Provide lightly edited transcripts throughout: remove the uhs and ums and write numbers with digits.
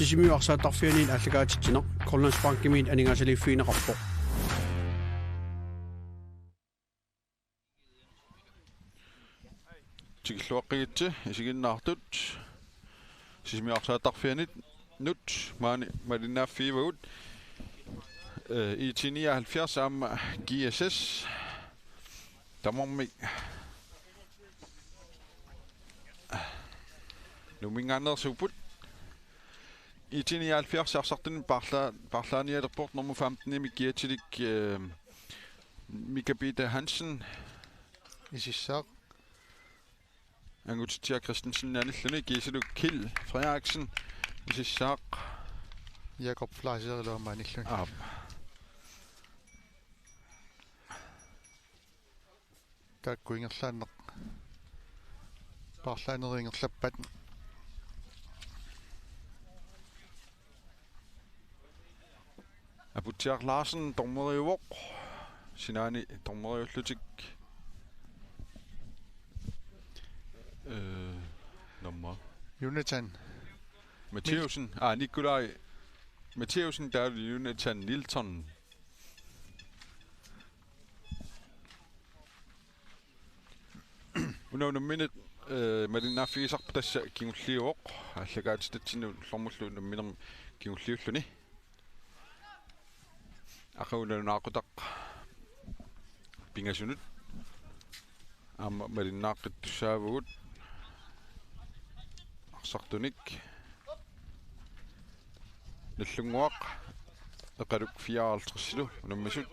Sisimiuarsaattarfianiin allagaatittineq Grønlandsbankimiin aningasaliiffiineqarpoq Tikilluaqqigitsi isiginnaartut sisimiuarsaattarfianit nut maani malinnaaffiivagut i79 aamma GSS tamormi numingaannersuuput i79 arsartun parlaanialerport nummer 15 giatilik Mikabita Hansen isissaaq Angutitia Christensen anilluni kiisiluk Kil Frederiksen isissaaq Jakob Fleischer aap taakkuingerlaanneq parlaaneringerlappat Aputiaq Larsen tormeriuvoq sinaani tormeriullutik nummer Jonathan Mattheusen Nikolaj Mattheusen der Jonathan Nilsson Uno minute malinnaaffigisarpa tassa kingulliuvoq allagaatitatsinu lormullu numminam kingulliulluni aqulanunaaqutaq pingasunut amma malinnaaqittussaavugut arsartunik nallunguaq eqaluk 54 nummisut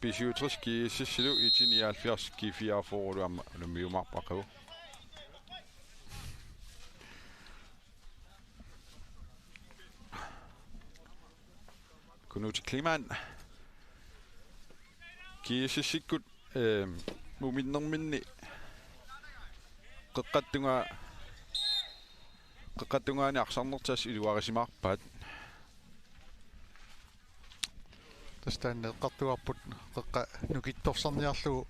pisiutris kiississilu 79 ki 44 amma nummiumarpaqagu Knut Kliman kiississikkut muminnerminni qeqqattungaani arsarnertas iluarisimaarpaat tastaanne eqqartuarput qeqqa nukittorsarniarlugu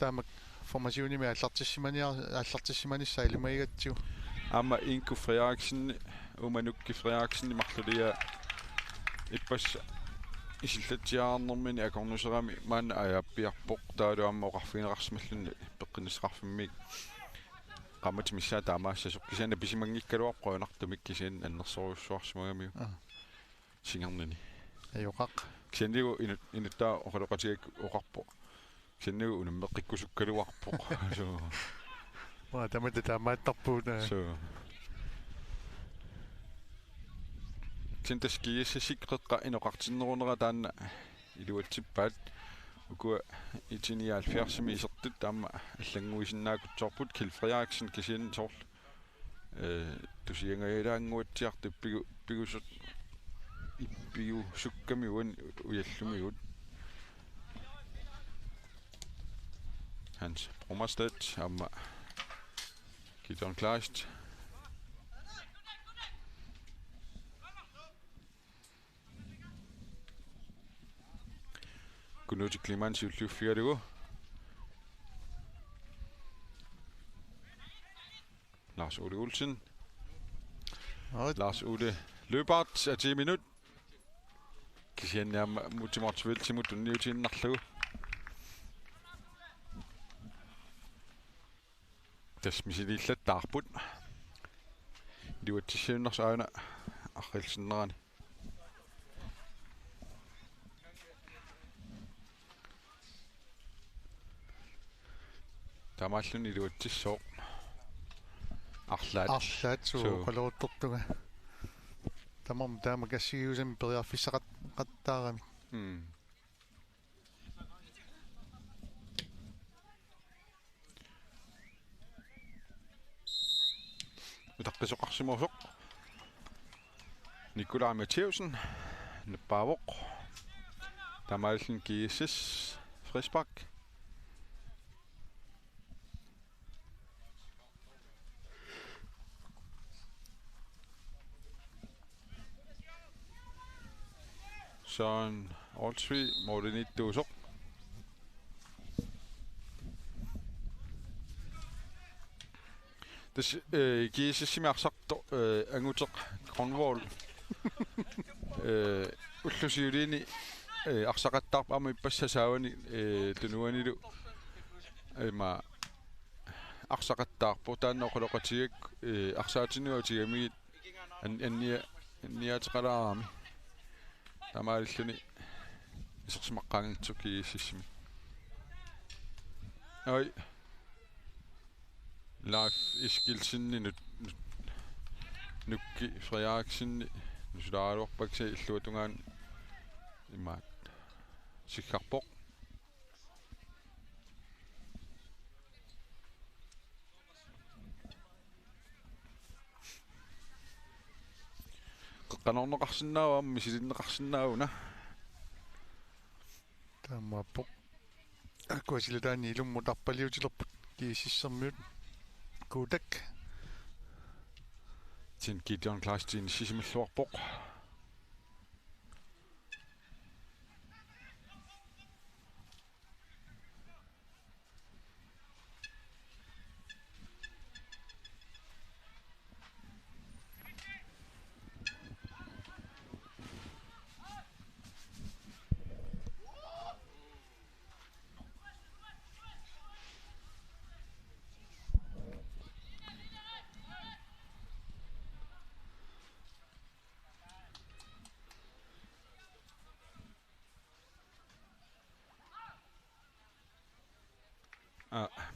taamak formatiunimi аллартиссиманissaa илумаигаtsiu amma Inko Frederiksen umanukki Frederiksen marlulia ippas isillatiaarnermini akornuserami maanna ajappiarpoq taalu amma oqarfineqarsmallunni peqqinisqarfimmik qammat missaa taamaassasuq kisianna pisimangikkaluarqo anartumik kisian annersoruussuarsmagamiu singernini ajoqaq kisiannigu inuttaa oqaloqatigak oqarpo kisiannigu unammeqqikkusukkaluarpoq so waa tamata taamaattarpuuna so Tintaskiississikqeqqa inoqartinnerunera taanna iluatsippaat ukua 79 isertut taamma аллангуисиннаакутсорпут Kil Frederiksen kisian sorl tusiangailaanguatsiartu pigusut ippiusukkamiuan ujallumigut Hans Brommerstedt amma Gideon Kleist Knut Kliman siulluuffigalugu Lars Ole Olsen Lars Ole Løbart er 10 minut kisianniamma mutimortiviltimut unniutiinnarlugu tasmisiliillattaarput iluatsissiunnersaana arrilsinnerani Tamaalluni iluatsissooq arlaat suu qaloruttortuga tamam taamakassigiusami periarfissaqat qattaarami utaqqisoqarsimuusoq Nikolaj Mattheusen nappaavoq tamaallun GSS Frisbak Søren Olsvig Mortenittuusoq tas kiisissimiarsarto anguteq Cornwall уллусиулиини арсақаттарпарма иппассасаавани тунуаниlu има арсақаттаарпу тааннеқолоқатигак арсаатинуатигамигит анниатеқалаарами тамаалиллуни исерсимаққаангитсук кигиссими ой life iskilsinni nukki Frederiksenni nusulaarluarpaksa illuutungaan immaat sikkarpoq qanorneqarsinnaavaammi silinneqarsinnaavuna таамааппоқ аккуасилутаани илумму тарпалиутилерпут кииссисsermiut куудак tin Gideon Klastin sisimilluarpoq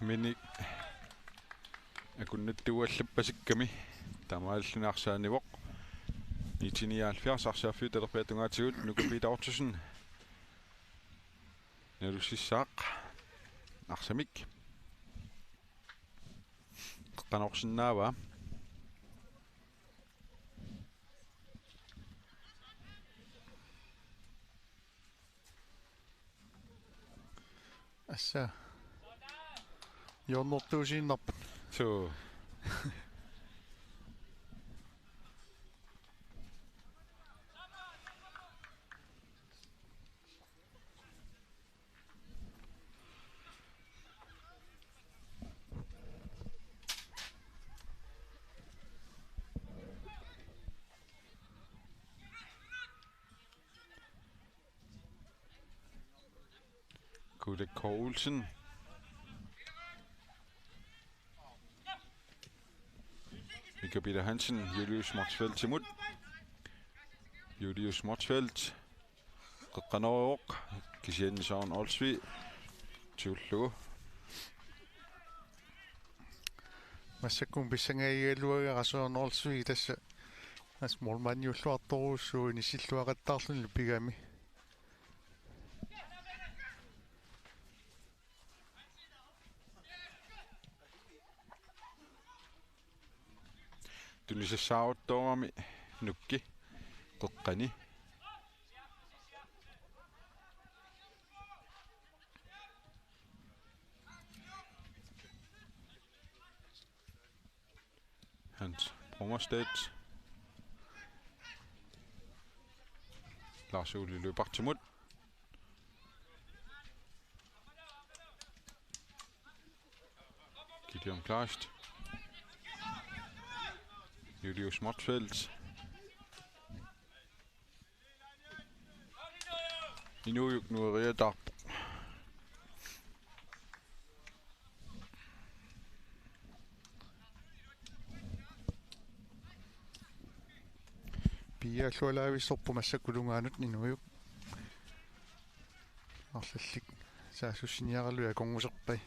mini akunnattuallappassikkami tamaallunaarsaanivoq 1979 arsaaffiut alerpiatungaatigut nukupiitaortusen nalussissaaq arsamik qanorsinnaava assa jonnortuusiinnarput so Gulde Koulsen Mika Peter Hansen, Julius Motsfeldt Timut Julius Motsfeldt Qanorok Kisien Søren Olsvi Tullu массаккум писсангааигалуагаасуарн орсуи тасса асмол манниуллуарторуссуини силлуақаттаарлуни пигами Tunissaauttoomi nukki qoqqani Hans Brommerstedt Lars Ole Løbartimut Gideon Kleist Julius Motsfeldt Inujuk Nueria Darp Pia Lualaavissorpu massakkulungaanut Inujuk Arlallik saasussiniaralua konguserpai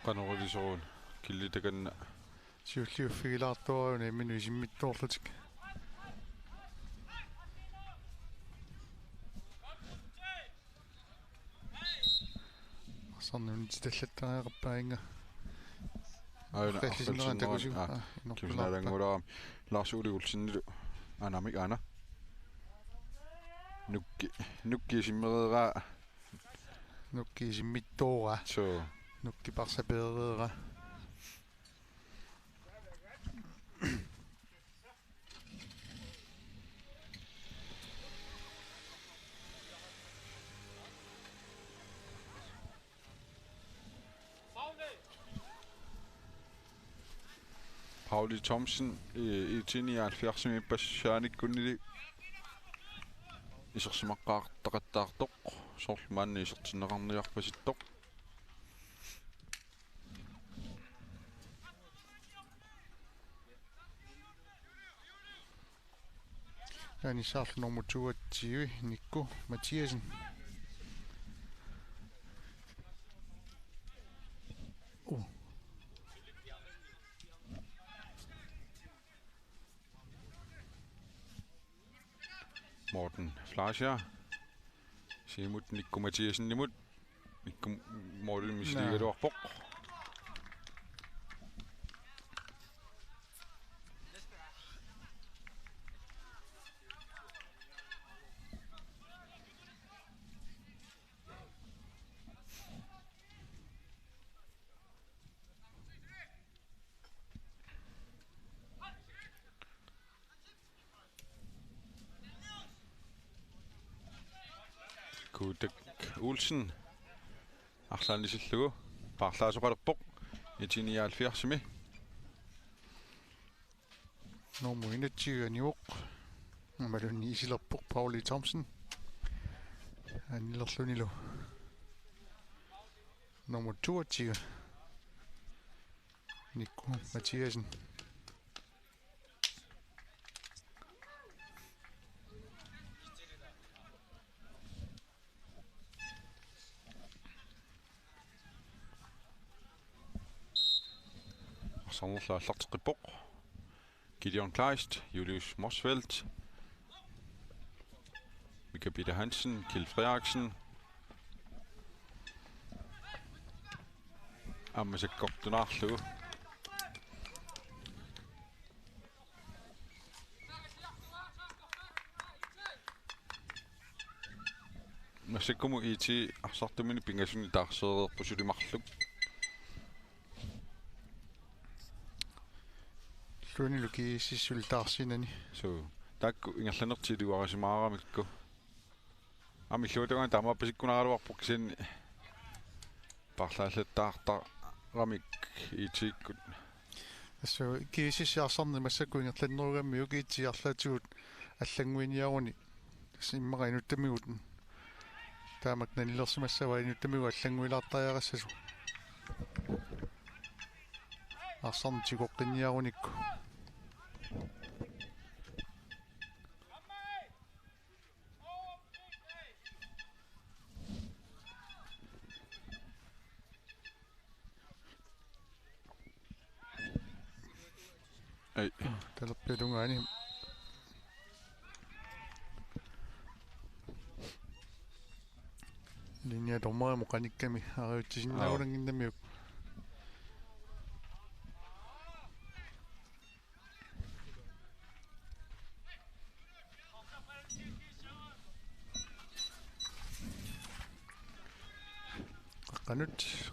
Qanorilisoruun killitakanna siulliuffigilaartuaruna iminu isimmittuorlutik arsornun titallatariaqarpainga aina qillisinneran takusiu kimsnaalangularam Lars Ole Olsennilu anamik ana nukki simmereeraa Nukkiisimmittuura. Så Nukkiparsapereera. Pauli Thomsen i 79 passaanikunili isersimaqqaartaqattaartoq sorlumaanni isertinneqarniarpasittoq Yani saarlunormutuatsiui Nikku Mathiasen. Morten Flascher. Simut Nikku Mathiasen nimut. Nikku Morten misligaluarpoq. Kutek Olsen. Арлаанисиллугу. Paarlaasoqalerpoq. 79 Normuinatsiganiuq. Malunni isilerpoq Pauli Thomsen. Anillerlunilu. Normutuatsiga. Nikku Mathiasen. Sonderlaartarteqippoq. Gideon Kleist, Julius Morsfeldt, Mika Peter Hansen, Kjeld Frederiksen, Ammasekkortunarlugu. Massekkumu iti arsartumini pingasuni taarseererpusulimarluk. Luniluki sissultaarsinani. So takku ingerlanertiluarasimaararamikku. Amilluutagan tamappasikkunaraluarpoq kisanni parlaallattaartaramik itiikkut. So kiisisiarsarni massakku ingerlannerugammi ukiitsiarlaatugut аллангуиниарuni иммара инуттамигут таамак нанилерсимассава инуттамигу аллангуилаартаярассасу арсарни тигоққинниаруникку Ай талерпилунгаани линия доммаа муканикками ариутсисиннаагулангиннамиук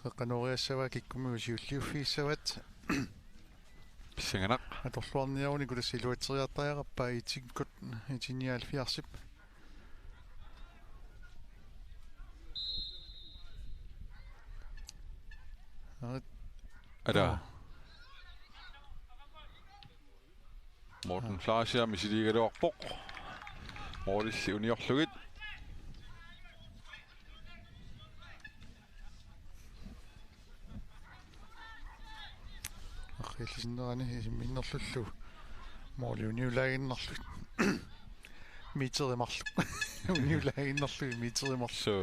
qaqanuoriassava kikkumigu siulliuffiissavат писсанганақ аторлуарниаруни кулассилуатсериартаяқарпаа итиккут итиниалфиарсип ада Morten Flascher misiligaluarpoq Mortilli uniorlugit архилисиннерани имминнерлуллу моли униулагиннерлу митеримарлу униулагиннерлу митеримарлу so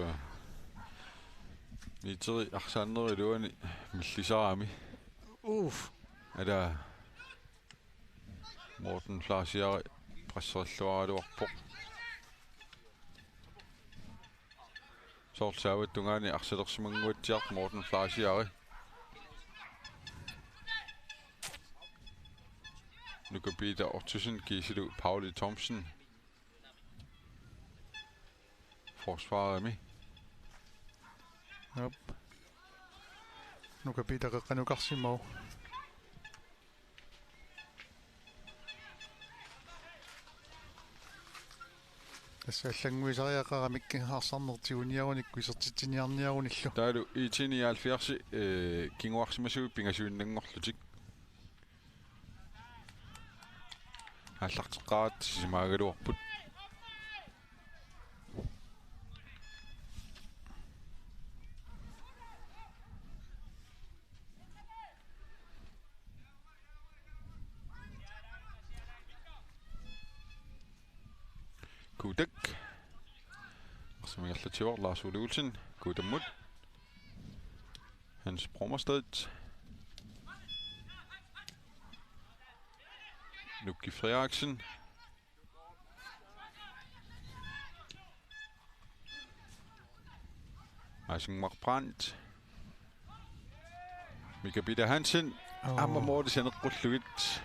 miteri arsaaneriluani millisaraami ада Morten Flascher presserilluaraluarpoq soorlsaavattungaani arsalersimanguatsiart Morten Flascher Nuka Peter Ottosen Giselu Pauli Thomsen forsvarami Yep. Nu kan Peter Renukarsimov. Tässä allangуисариақарамик арсарнертигуниаруникку исертитсиниарниаруниллу. Tailu itiniaalfiarsi kinguarsimasuut pingasuunnangorlutik. Аллартеққаат симаагалуарпут. Kudak. Arsumigerlativar Lars Ole Olsen. Kudammut. Hans Brommerstedt. Nuki Frederiksen. Eisenmark Brandt. Mika Bitter Hansen. Amma Mortensen Rutluit.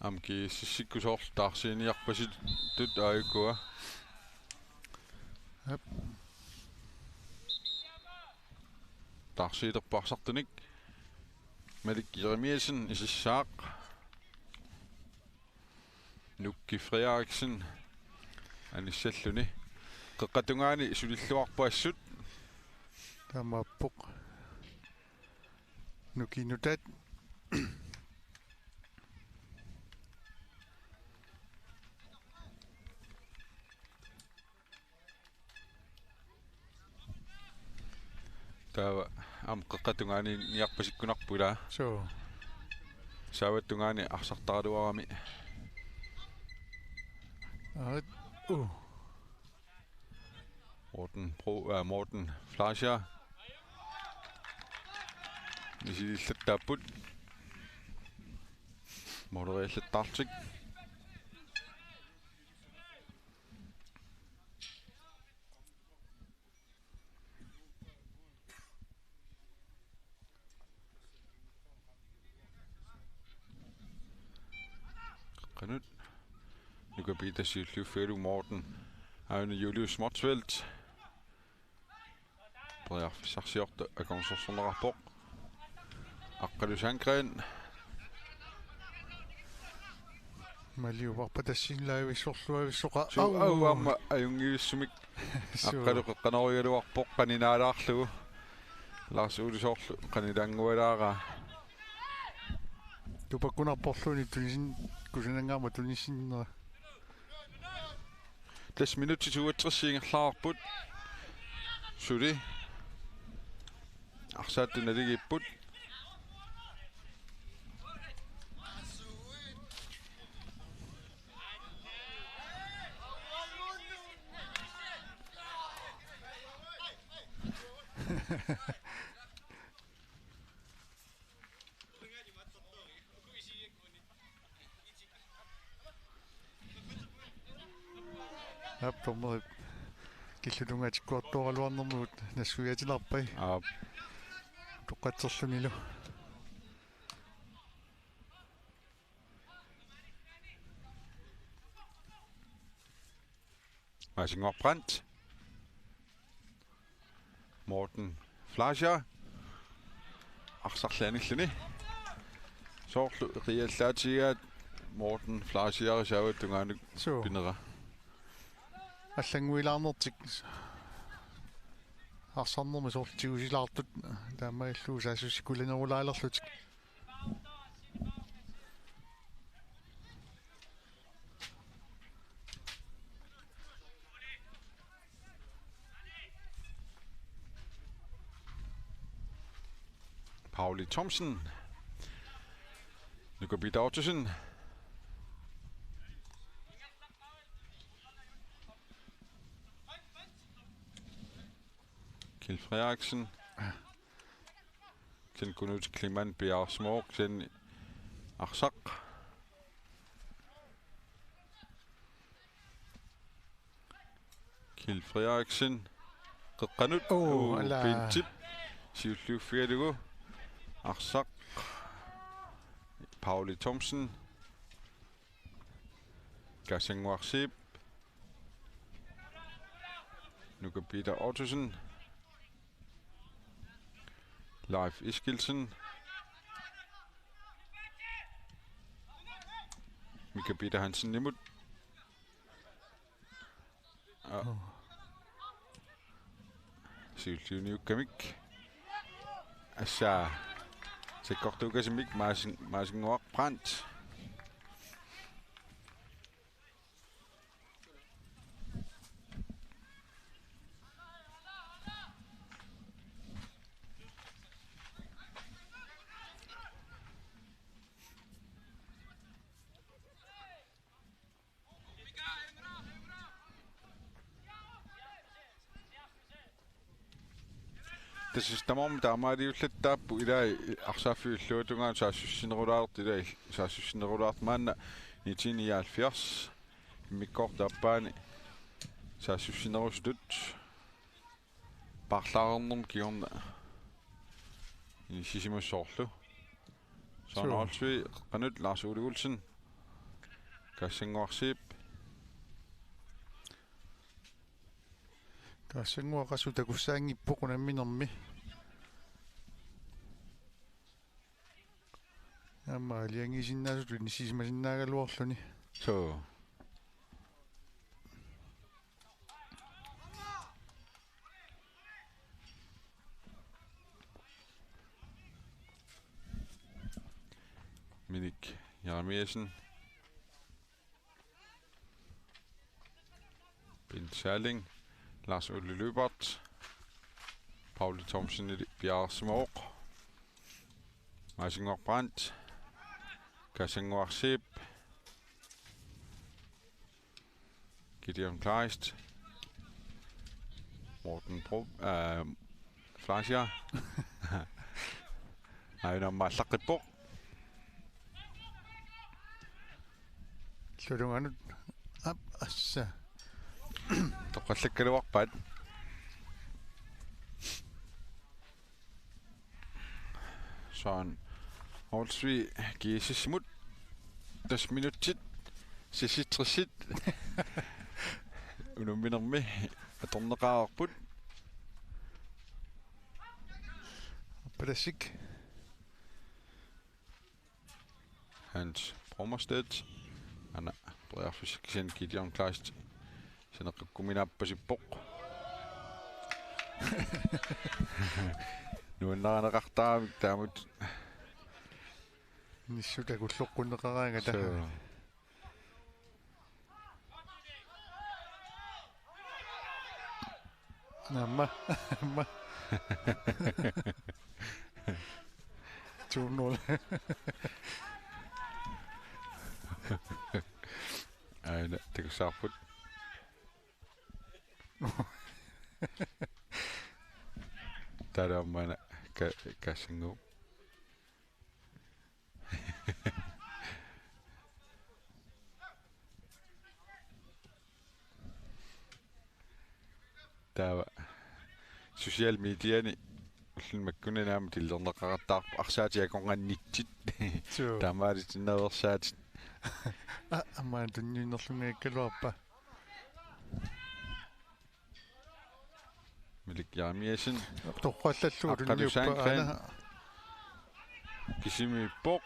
Amki sissikkusor tarsiiniarpasit tut aayukua. Yep. Tarsiiterparsartunik. Malik Jeremiasen isissaaq. Nukki Frederiksen anissalluni. Qeqqatungaani sulilluarpaassut. Tamappuq. Nukinutat. Am qeqqatungaani niarpasikkunarpula. So. Saavattungaani arsartaraluarami. Morten Flascher. Nisilillataapput. Modereillattartik. Kanut. Nu kan Peter Sylvie Fællu Morten. Aune Julius Smartsveld. Bredere sarsiort af konsortionen rapport. Akkadus Hankren. Maliu varpatassinlaavi sorluavissoqa Amma ajungiussumik. Akkadu qanorigaluarpoq qaninaalаарlugu. Lars Ole Sorlu qanilangualaaraa. Tupakkunarporluni tunisin kusinangaama tunisinner. 10 minutter til 62 Suli. Arsat nadigiput. Tommoy killulungatikkuartuaraluarnermut nassuiatilarpai toqqatserlunilu Eisenmark Brandt. Morten Flascher. Arsarlaanilluni. Sorlu riallaatiga Morten Flascher saavattungaanuk pinera. аллангуилаарнертик арсарнерми соорлтигусилаартут таамаиллуу саасуссикуланерулаалерлутик Pauli Thomsen. Nu går Peter Ottosen. Kjell Frederiksen. Sen kun ud til Kliman Bjerg Smuk. Sen Arsak. Kjell Frederiksen. Qanut. Fint tip. Sivliv Fjerdigo. Arsak. Pauli Thomsen. Gassing Warsip. Nu kan Peter Ottosen. Leif Iskildsen. Mika Peter Hansen Nimut. Sivliv Newkamik. Asa. Se kort ook eens Mik Marsin Wak Brandt. Det sidste morgen, der er meget lidt der på i dag. Arsafy Løtungan, så synes jeg rådart i dag. Så synes jeg rådart mand i 1979. Mit kort der bare. Så synes jeg noget stødt. Bare klaren om given. I sidste med sortlo. Så er altså Renyt Lars Ole Olsen. Gassing Warsip. Gassing Warsip der kunne sige på grund af min omme. Amma liangi sinna sutuni sisma sinna galuarluni. Så Minik Jeremiasen. Ben Særling. Lars Ole Løbert. Pauli Thomsen i Bjerg Smuk. Marsin Wak Brandt. Gassing Warsip. Gideon Kleist. Morten Flasher. Aina Maslaqippo. Løtungan op assa. Toqallakkaluaq pat. Sådan. Olsvi giisimut 10 minutit sisitrissit unuminermi atorneqaarput Plastik. Hans Brommerstedt ana Brerfysik sen Gideon Kleist senaqakkuminaappasippoq nuannaranaqartaamik taamut Nissuta kulluqqunneqaraanga taha. Namma. Tunnol. Aina tekusarput. Tadammana kassingu. Tava social mediani ullimakkuна naam tillerneqarattarp arsaatiakonngannitsit tamaalit innaversaat Amma tunniinnerlungaikkaluarpa. Milik Jeremiasen Toqqallallu tunniuppa ana. Kisimippoq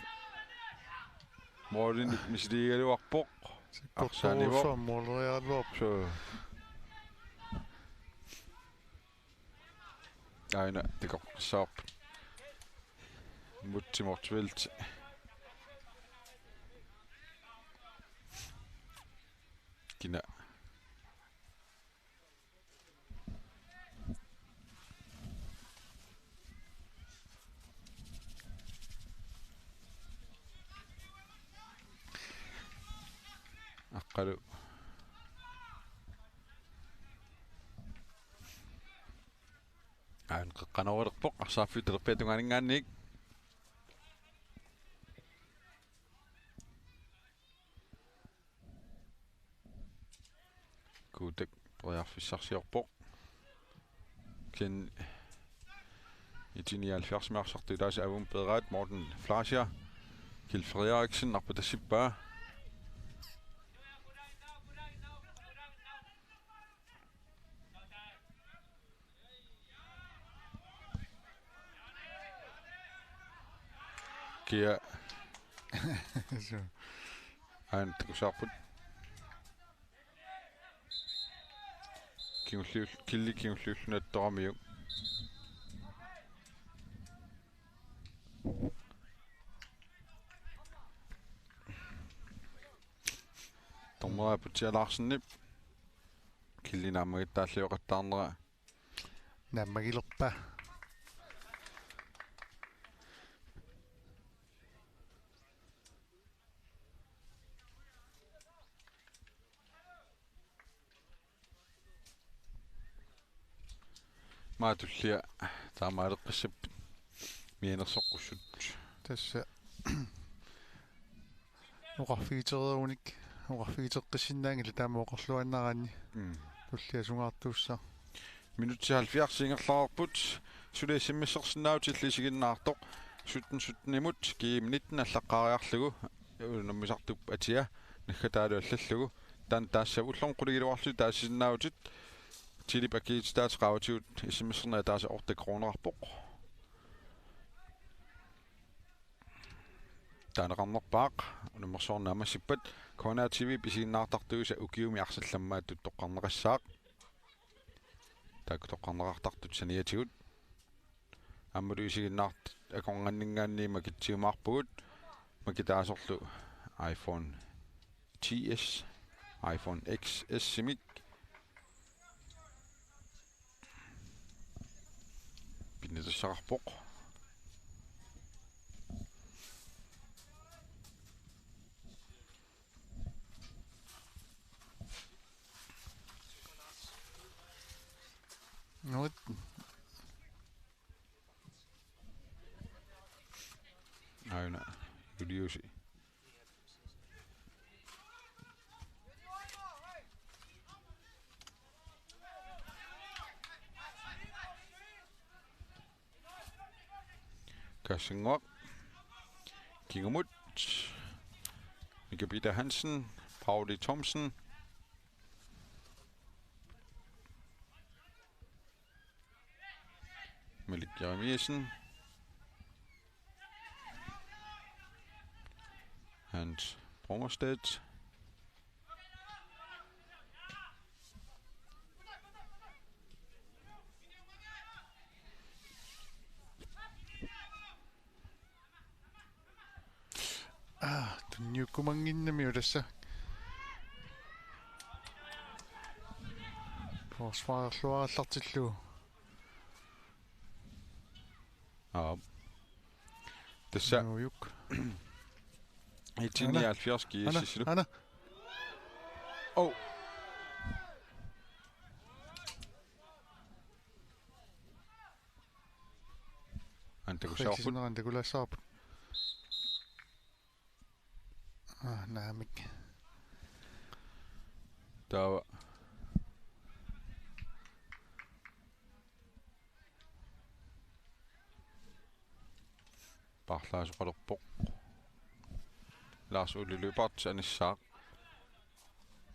Morten misligaluarpoq Arsaanivo morlealuarpa. so aina teqorsaarp mutsimortuilt kina aqqalu Aan qeqqanerullerpoq arsaaffiutelerpiatunganingaanniik kuutak toriarfissarsiorpoq kin itiniaalfiarsmaarsortu taas avun pederaat Morten Flasia Kjeld Frederiksen arpa tassippaa kia Så aan takusarput kiullullunattoramiu Tomra putialaarsinnip killinaamagitaalluoqattaarnera nammagilerpa maatullia taamaaleqqissap mianersoqqussut tassa uqarfigiteriunik uqarfigiteqqissinnaangila taamooqorluannaraanni tulliasungaartuussa minutialfiarsiingerlarput suleissimmissersinnautiиллisiginnaartoq sutten imut kiim 19 аллаққариарлугу наммисартуп атиа наггатаалуаллаллугу таан таассавуллорн қулигилуарлу таассиннаутит тилипакиитстаат qaavatiut исиммиссернаа тааса орта кроонерарпоқ таанеқарнерпаақ унаммерсоорнаамассиппат Kona TV писигиннаартартугуса укиуми арсалламмааттут тоққарнеқассаақ таак тоққарнеқартартут саниатигут аммулуисигиннаарт аконгannингаанни макитсиумаарпугут макитаасорлу iPhone XS iPhone XS симик пиннерсарпоқ Noget aina juliusi Kassingop Kingemut Mika Peter Hansen Pauli Thomsen Malik Jeremiasen Hans Brungerstedt tunniukkumanginnami ulassa forsvaarluarallartillu Tassa nujuk itiniaalfiars kiississilu ana oh antakusarput antakulassaarput naamik taava parlaasuqalerpoq Lars Ulle Løbert anissaaq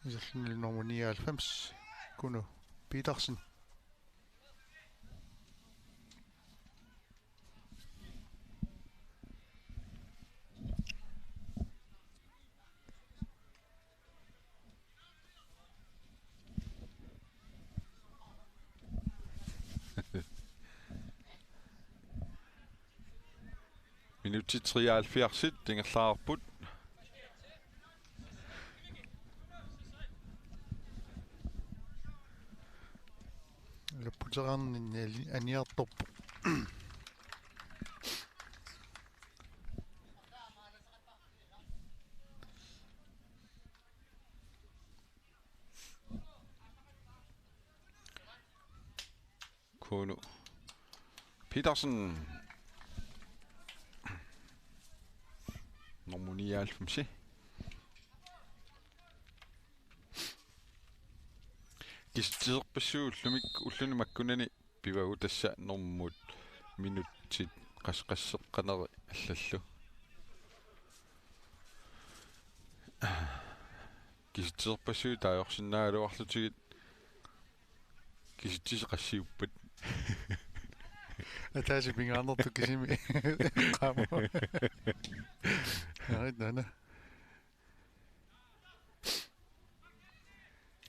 isallunil nummer 99 Kuno Petersen Minutti 73 tingerlaarput lapputeqarninni aniartorpu Kuno Petersen. Nummer 99. Кистеерпассуу уллунимаккунани пивагу тасса нормут минутсит qassеққанери аллаллу кистеерпассуу таajorsinnaaluарлутигит киситсис qassiuppat атаси пингаанерту кисими qaamo нана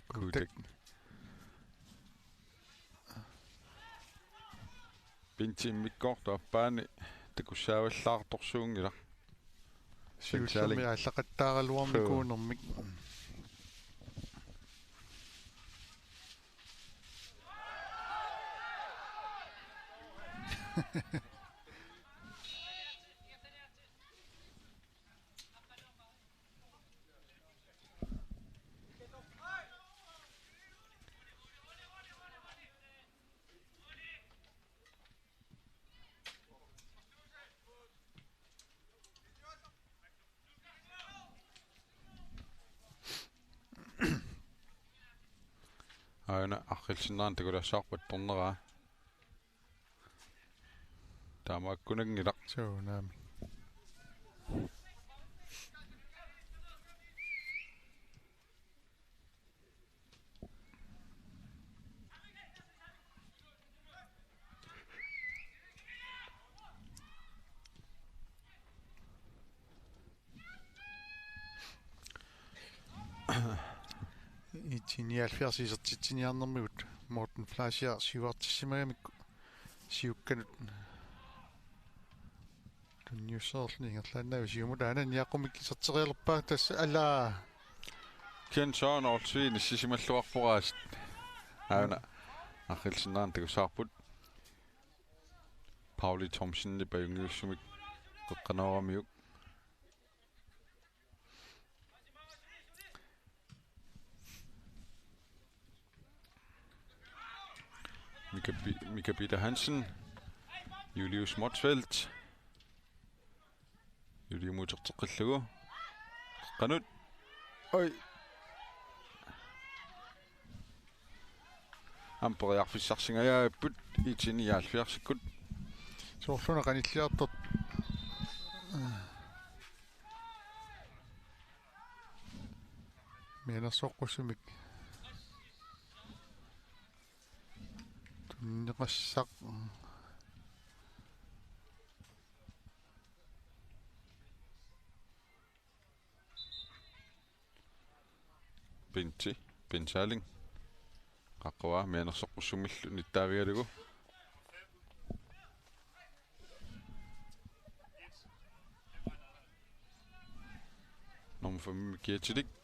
гутек пинтиммиккортуаппаани такуссааваллаарторсуунгила сиуллами ааллақаттааралуарми куунэрмик аана аррилсиннаан такулассаарпат торнераа таамааккунангила суунаами итсиниалфиарсисертитсиниарнэрмигут Morten Fleischer сивартиссимагамикку сиукканут тунниуссоорлнингерлааннави сиумута ананиаққумик сертериалерпаа тасса алаа кен сааноорлсуи ниссисималлуарпораасит аана аррилсиннаан такуссаарпут Pauli Thomsen паюнгиуссумик қеққанаарамиук Mika Peter Hansen, Julius Motsfeldt, Julius Motsfeldt, Qanut, oi, Amperiarfissarsingaja put itiniaalfiarsikkut, соорлуна каниллиартот менасоққусумик неқассақ Bentaling qaqqua mianersoqqussummillu nittaavigalugu nummer 5 Kiertilik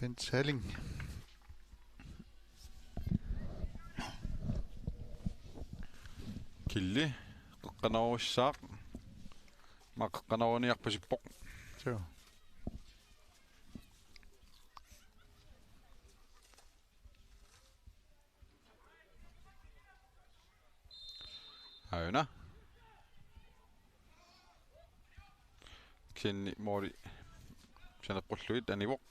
Bentaling killi qeqqanaruissaaq maqeqqanaruaniarpasippoq so auna kinni mori saneqqulluit anivoq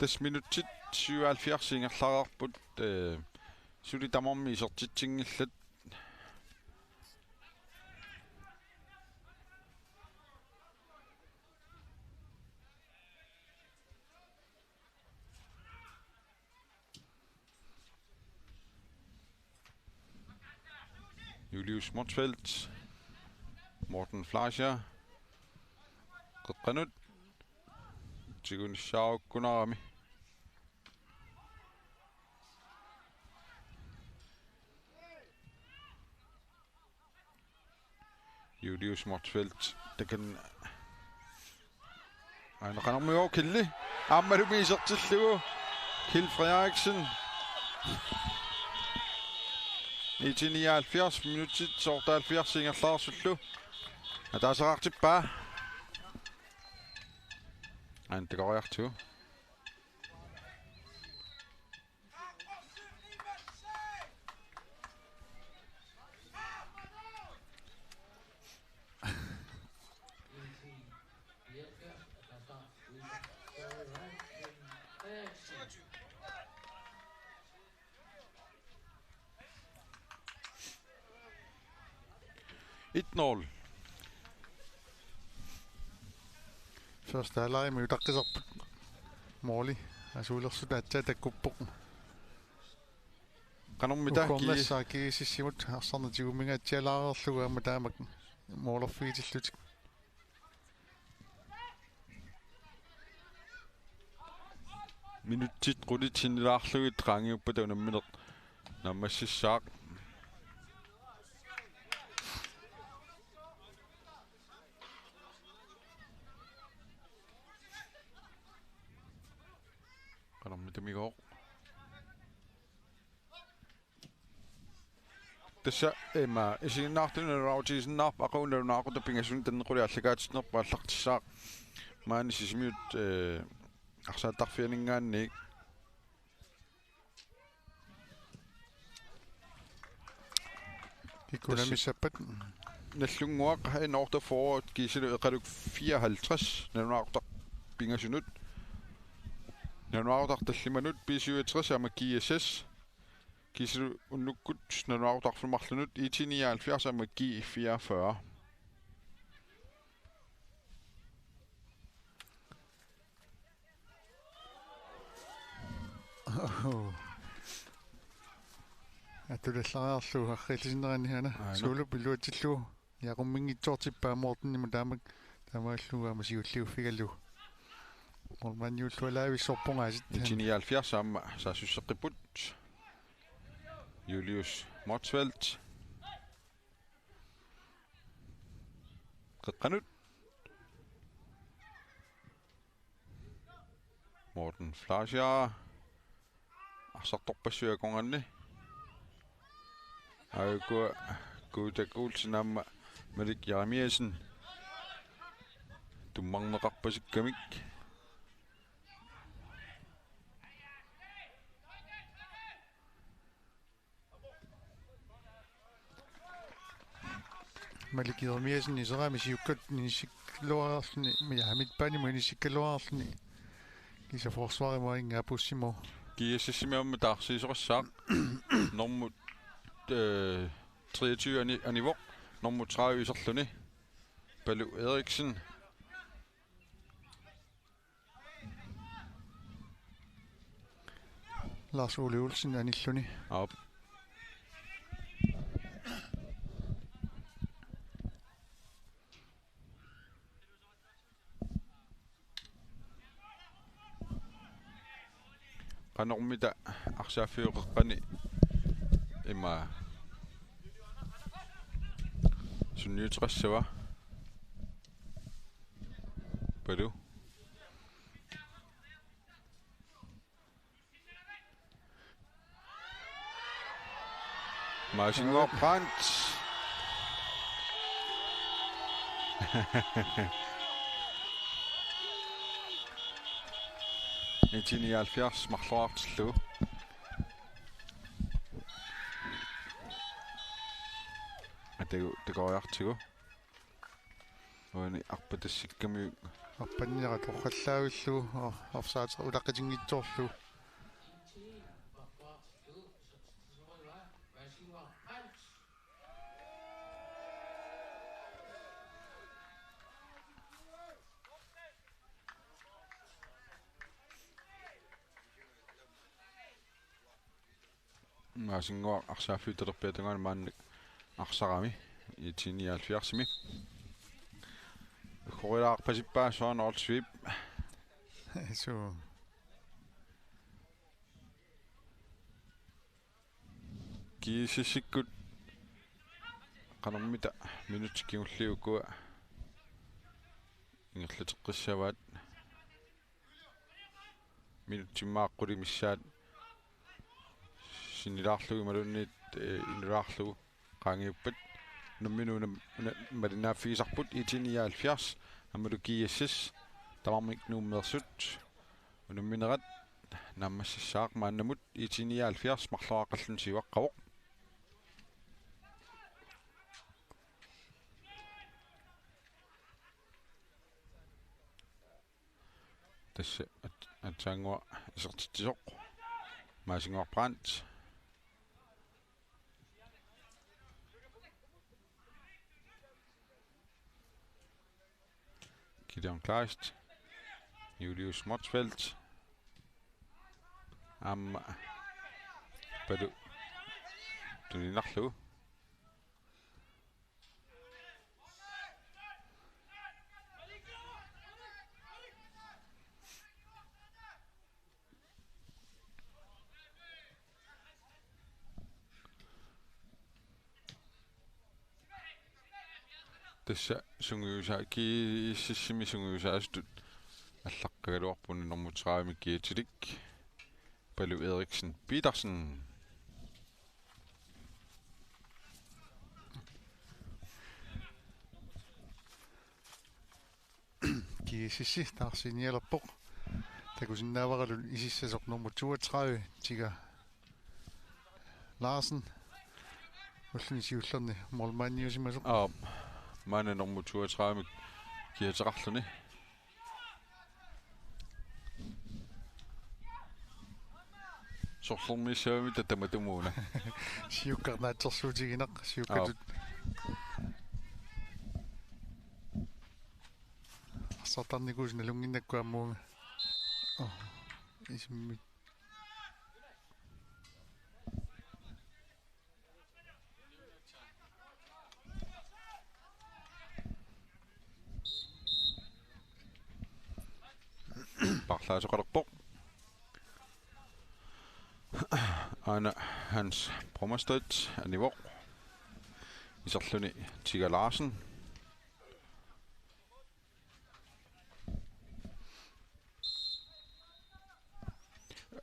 tas minutsit 77 ingerlararput suli tamarmi isertitsingillat Julius Motsfeldt, Morten Fleischer, Qanut, Tigunissaaqkunarami, Julius Motsfeldt, takan aina qanarmigo killi aammalumi isertillugu Kjeld Frederiksen 79 minutsit soortaalfiars ingerlaarsullu ataasaqartippaa antakoriartu 1-0. Første halvleg med takkisarput Morley asuilersutaatsa takkuppoq Qanormita ukornassаа kiisissimut арсарнатигумигаатсиалаарерлуга амма таамак моолерфигитиллутик minuttit qulitsinnilaarlugit qaangiuppat unammineq nammassissaaq qanormitamigoq tassa ema isiginnaartunerautisиннаарп aquunarunaaqutta pingasun tannequliallakaatitnerpa аллартиссаақ маани сисимиут арсааттарфианингаанник икунамиссаппат наллунгуақ энорта форвард кисилу эқалук 54 нарунаартар пингасунут нарунаартар таллиманут писуитрис ама киэсэс кисилу уннуккут нарунаартарфумарлунут 79 ама ки 44 атулаллариарлу аррилисинерани хана суулу пилуатиллу яқуммингитсоортиппаа моортиннима таамак таамааллугаама сиуллиуффигаллу морманниуллуалаависсорпунгаасит 79 ама саасуссеққиппут Julius Motsfeldt qeqqanut Morten Flascher arsartorpassuakonganni Aiko Gudak Olsen amma Malik Jeremiasen tummarneqarpasikkamik Malik Jeremiasen iseraami siukkat nisikluararluni mihamit panimo nisikkaluararluni kisa forsvaarimo ingapussimo kiissimiamma taarsiisoqassaaq normut 23 anivoq normut 30 iserluni Palu Eriksen Lars Ole Olsen anilluni op qanormita arsaaffiuqeqqani imma sunniuteqassava Palu Masingor Brandt Etini alfiars marluartillu атагориартигу уани арпатассикками аппаннера торраллаавиллу офсаат улаққитингитсоорлу масингуа арсааффиутерпиатунгаана маанник арсарами итиниалфиарсими хорилаарпасиппаа соон олсвип so кисиссиккут канармита минутиккиуллиуккуа ингерлатеққиссаваат минутиммааққули миссаат синилаарлуги малунниит инилаарлугу qaangiuppat numminuunam malinaaffigisarput 79 аммалу киассас тамармик нууммерсут унумминерат наммассаақ мааннамут 79 марлуаққаллун сиваққавоқ tässä atangua isertittisoq maasingorbrant Gideon Kleist Julius Motzfeldt Padu tuninarlu tässä sunguusa kiississimi sunguusaastut аллаққагалуарпуни нормутераами киитилик Palu Eriksen Petersen Kiisissi taarsiinialerpoq takusinnaavaralu isissasoq nummer 32 tiga Larsen ulluni siullerni molmaanniusimasoq maana nummer 32 kiateqarluni sorlornissaami tatamatuumuuna siukkarnaatsersuutiginaq siukkatut sartarnikuus nalunginnakkuammuunga isimmi parlaasoqalerpoq Anna Hans Brommerstedt anivoq iserluni Tiga Larsen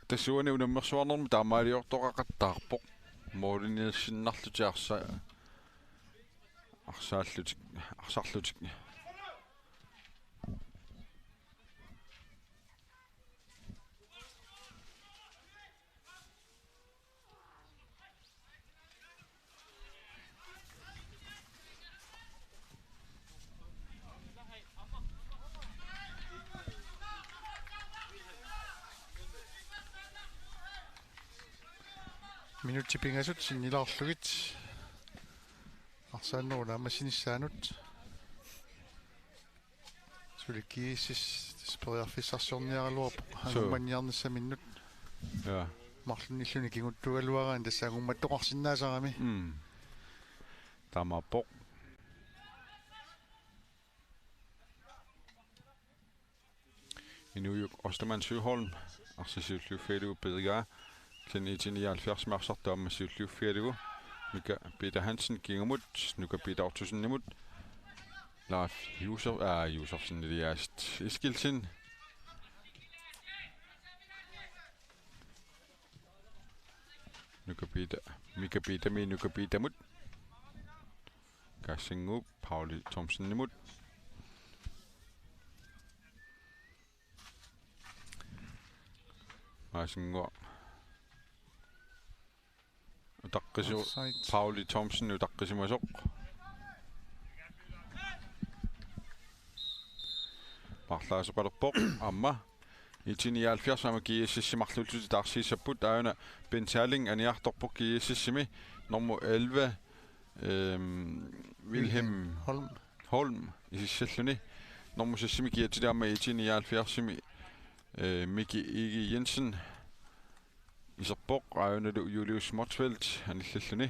tassuani unammersuarnermi taamaaliortoqaqattaarpoq mooliniissinnarlutiarsa arsaallutik minuutti pingasut sinnilaarlugit arsaannuuna ammassinissaanut sulikkiissis speriarfissarsorniaraluarpoq angummanniarnissaminnut ja marlunilluni kinguttugaluaraan tassaangummattoqarsinnaasarami taamappoq Inujuk Osterman Syholm arsisiulluuffialugu pedigaa Kliniitiniaalfiars marsartuammassiulluuffialugu Mika Peter Hansen kingamut nuka Peter Ortusinnimut Lars Josefsen Eliast Iskilsin Mika Peter mut Kassingu Pauli Thomsennimut Maasingua utaqqisiu Pauli Thomsen utaqqisimasoq parlaasoqalerpoq amma itiniaalfiarsama kiississimarlulluti taarsiissapput aana Bensaling aniartorpoq kiississimi nummer 11 Wilhelm Holm isissalluni nummer sissimi kiatiliamma itiniaalfiarsimi Miki Igi Jensen iserpoq aanalu Julius Motzfeldt anillalluni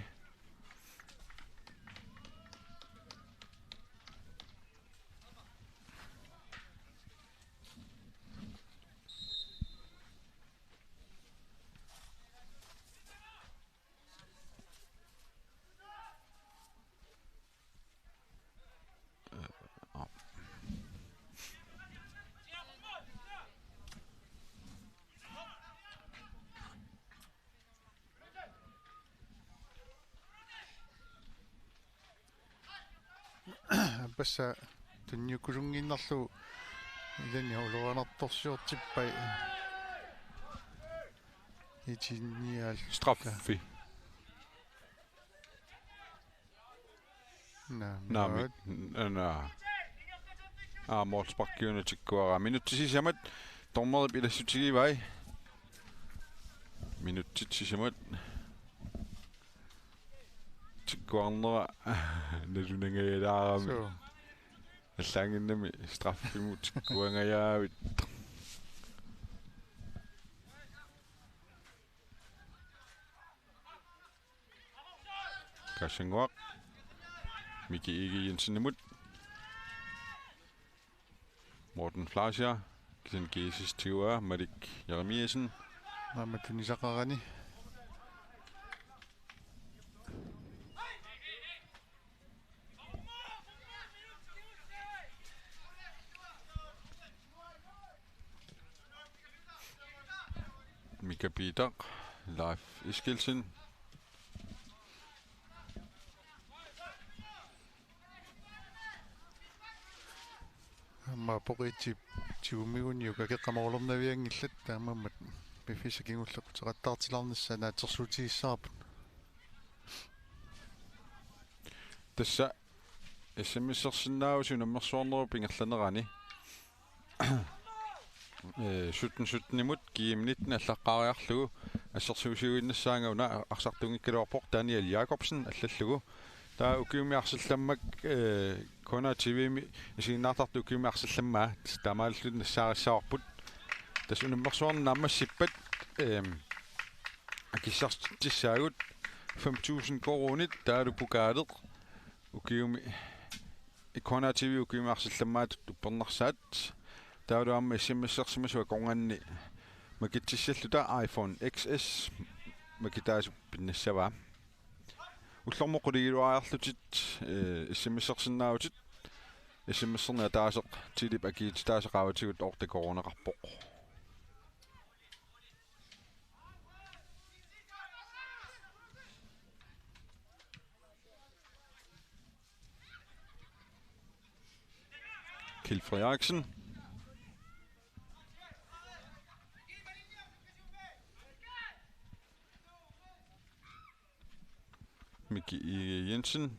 passa tunniukkulunginnarlu ilani uluranartorsiortippai itinial straffi Målsparkkiunatikkuara minuuttisisamat Stormeret bilassutigivai. Minuttitsimut. Tikkuarnera nalunangaalaarami. So. Аллаангиннами страффимут куангаjaavit. Kasangwaq. Miki Igi Jensenimut. Morten Flascher. Kisan Gesis Tua. Madik Jeremiasen. Mamatunisakarani. Mika Peter. Leif Eskilsen. Amma poqiti tiumigun yuka keqqamorlornaviangillat taamammat pifisakingullequtaqattaartilarnissana tersuutigissaarput. Tassa SMS-ersinnaavusuna mersuarneru pingerlanerani. Sutten kiimnitten allaqqaariarlugu assersuusiuinnassaangauna arsartungikkaluarpoq Daniel Jacobsen allallugu taa ukiumiarsallammak kona TV-mi isiginnaartartu ukiumiarsallammaa taamaallut nassaarissaarput tasunummersuarnammassippat akissartissaagut 5000 koronit taalu pukaalet ukiumi kona TV ukiumiarsallammaat uppernersaat taaluamma SMS-ersimasua konganni makittissalluta iPhone XS makitaasu pinnassavaa ullormoquligiluariarlutit SMS-ersinnaavutit SMS-ernia taaseq tilip akiit taaseqaavatigut ortakoroneqarpoq Kjeld Frederiksen. Miki Jensen.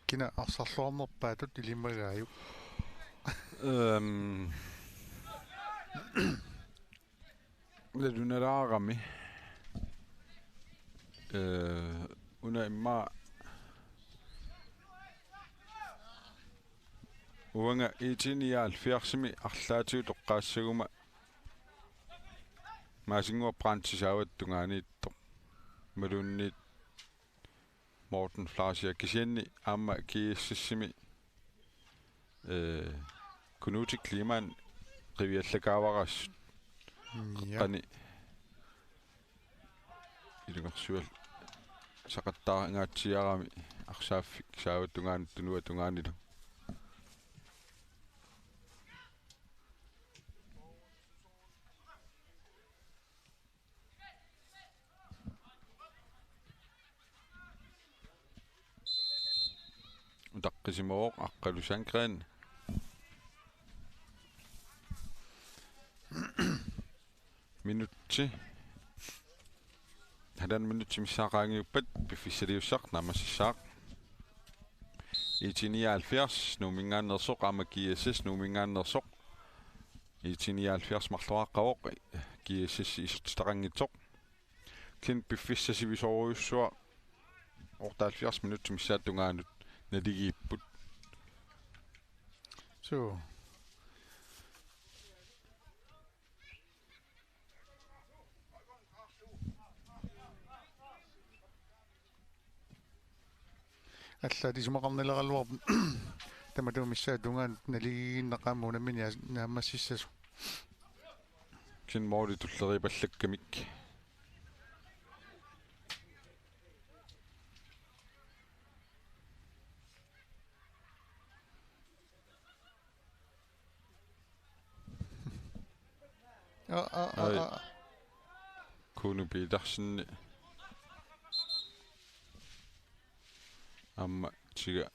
Kina arsarluarnerpaatut ilimagaayuk. Lalunalaarami. Una imma uanga 1870 arlaatigut oqqaassaguma maasingua branchisaawat tungaaniittoq malunniit Morten Flascher kisianni aamma kiississimi kunuuti klimaan qiviallakaavaras qani ilungersual saqattaa ngaatsiarami arsaaffik saawat tungaanittunua tungaanilu taqqisimuoq aqqalu Sandgren minutti hadan minutti missaaqaangiuppat piffissaliussaq namassissaaq 1979 numingaannersoq amakiassas numingaannersoq 1979 marluaqqavoq kiassas isertitaqangitsoq kin piffissasivisoruussua orta 70 minutti missaattungaanut naligiipput So. Allatisumaqarnileralluar tamatuumissaattungaan naligiinnaqaamuunamini naamassissasu. kin moodi tulleripallakkamik kunu piitarsinni amma tiga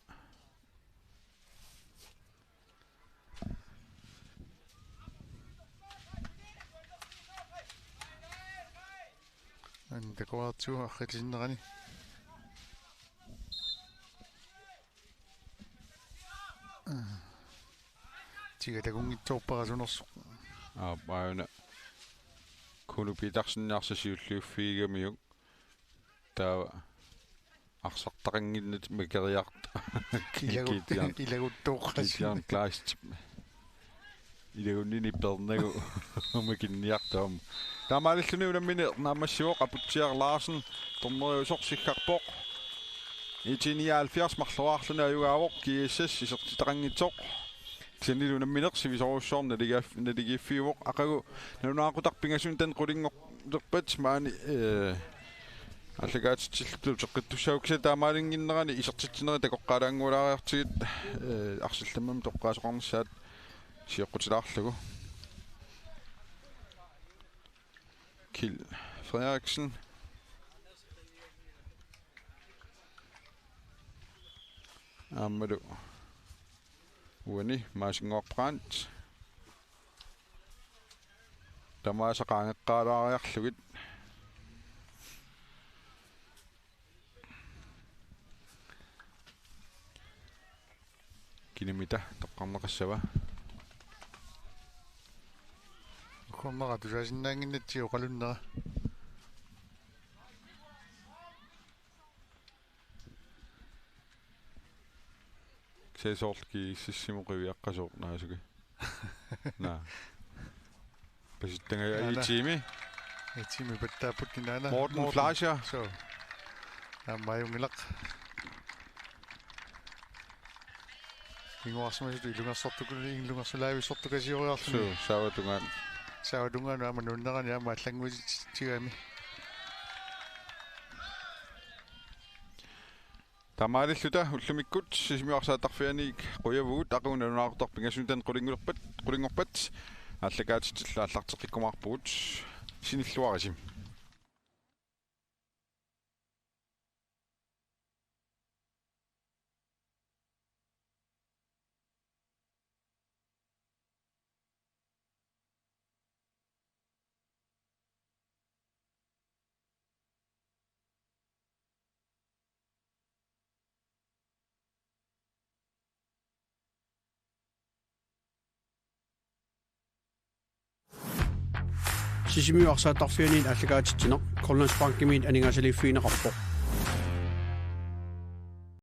такуартиу аррилиннерани тига тагунгитсоорпарасунерсоq Baana kunupitaarsinnaarсасиуллиуффигамиук таа арсартақангиннат макериарт илагуттооққасси класт илагуннини пернагу умакинниартаам таамааллуни унаммини наамассуоқ апутсиар Ларсен торнериусорсиккарпоқ 1970 марлуаарлуна аюгаавоқ киэссас исертитақангитсоқ Sendiri una minut si visoruussorna naligiffiuvoq aqagu nanunaaqutарпингасун тан qulingorlerpat maani аллагаатитсиллу теққиттуссаукса таамаалингиннерани исертитсинери такоққалаангуулаариартигит арсилламмам тоққаасоқарнссаат сиэққутилаарлугу Kil Frederiksen Amadou Uani maasingorprant Tamaasaqaangeqqaalaariarlugit Kinimita toqqarneqassava Uqornera tusaasinnaanginnatsi oqalunnera Seesorlki sissimoqiviaqqasoornaasugi na Pasittanga itimi pattaaputtinana Morten Fleischer so ammayungilaq Ingoarsmasitu ilungarsortukasioriarluni savatungaan amanunnerani ama allanguititigami Tamaallutta ullumikkut sisimiarsaattarfianik quyavugut aqunnanunaaqtorpingasuntan qulingorpat allakaatitilla allarteqikkumaarpugut sinilluarisim Sisimiuarsaattarfianin allagaatittineq Grønlandsbankimiin aningasaliffiineqarpoq